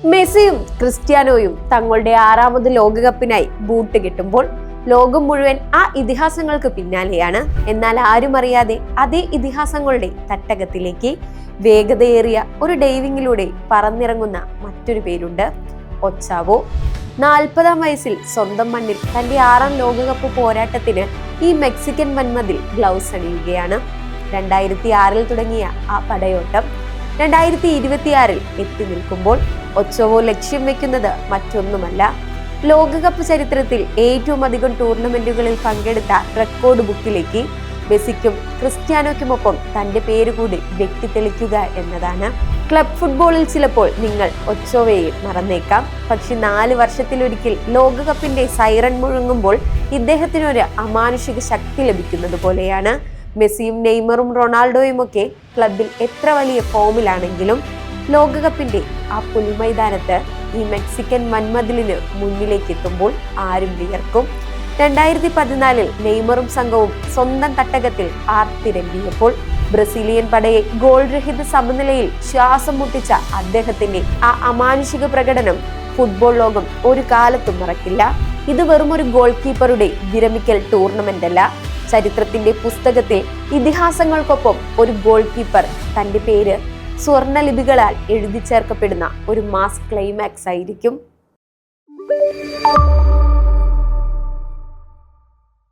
മെസ്സിയും ക്രിസ്ത്യാനോയും തങ്ങളുടെ 6ാമത് ലോകകപ്പിനായി ബൂട്ട് കെട്ടുമ്പോൾ ലോകം മുഴുവൻ ആ ഇതിഹാസങ്ങൾക്ക് പിന്നാലെയാണ്. എന്നാൽ ആരും അറിയാതെ അതേ ഇതിഹാസങ്ങളുടെ തട്ടകത്തിലേക്ക് വേഗതയേറിയ ഒരു ഡൈവിങ്ങിലൂടെ പറന്നിറങ്ങുന്ന മറ്റൊരു പേരുണ്ട്, ഒച്ചാവോ. 40ാം വയസ്സിൽ സ്വന്തം മണ്ണിൽ തന്റെ 6ാം ലോകകപ്പ് പോരാട്ടത്തിന് ഈ മെക്സിക്കൻ വൻമതിൽ ഗ്ലൗസ് അണിയുകയാണ്. 2006 തുടങ്ങിയ ആ പടയോട്ടം 2026 എത്തി നിൽക്കുമ്പോൾ ഒച്ചാവോ ലക്ഷ്യം വെക്കുന്നത് മറ്റൊന്നുമല്ല, ലോകകപ്പ് ചരിത്രത്തിൽ ഏറ്റവും അധികം ടൂർണമെന്റുകളിൽ പങ്കെടുത്ത റെക്കോർഡ് ബുക്കിലേക്ക് മെസ്സിക്കും ക്രിസ്ത്യാനോയ്ക്കുമൊപ്പം തന്റെ പേര് കൂടി വെട്ടിത്തെളിക്കുക എന്നതാണ്. ക്ലബ് ഫുട്ബോളിൽ ചിലപ്പോൾ നിങ്ങൾ ഒച്ചാവോയെ മറന്നേക്കാം, പക്ഷെ 4 വർഷത്തിലൊരിക്കൽ ലോകകപ്പിന്റെ സൈറൺ മുഴങ്ങുമ്പോൾ ഇദ്ദേഹത്തിനൊരു അമാനുഷിക ശക്തി ലഭിക്കുന്നത് പോലെയാണ്. മെസ്സിയും നെയ്മറും റൊണാൾഡോയും ഒക്കെ ക്ലബിൽ എത്ര വലിയ ഫോമിലാണെങ്കിലും ലോകകപ്പിന്റെ ആ പുൽമൈതാനത്ത് ഈ മെക്സിക്കൻ വൻമതിലിന് മുന്നിലേക്ക് എത്തുമ്പോൾ ആരും വിയർക്കും. 2014 നെയ്മറും സംഘവും സ്വന്തം തട്ടകത്തിൽ ആർത്തിരങ്ങിയപ്പോൾ ബ്രസീലിയൻ പടയെ ഗോൾ രഹിത സമനിലയിൽ ശ്വാസം മുട്ടിച്ച അദ്ദേഹത്തിന്റെ ആ അമാനുഷിക പ്രകടനം ഫുട്ബോൾ ലോകം ഒരു കാലത്തും മറക്കില്ല. ഇത് വെറും ഒരു ഗോൾ കീപ്പറുടെ വിരമിക്കൽ ടൂർണമെന്റ് അല്ല, ചരിത്രത്തിന്റെ പുസ്തകത്തിൽ ഇതിഹാസങ്ങൾക്കൊപ്പം ഒരു ഗോൾ കീപ്പർ തന്റെ പേര് സ്വർണ്ണലിപികളാൽ എഴുതി ചേർക്കപ്പെടുന്ന ഒരു മാസ് ക്ലൈമാക്സ് ആയിരിക്കും.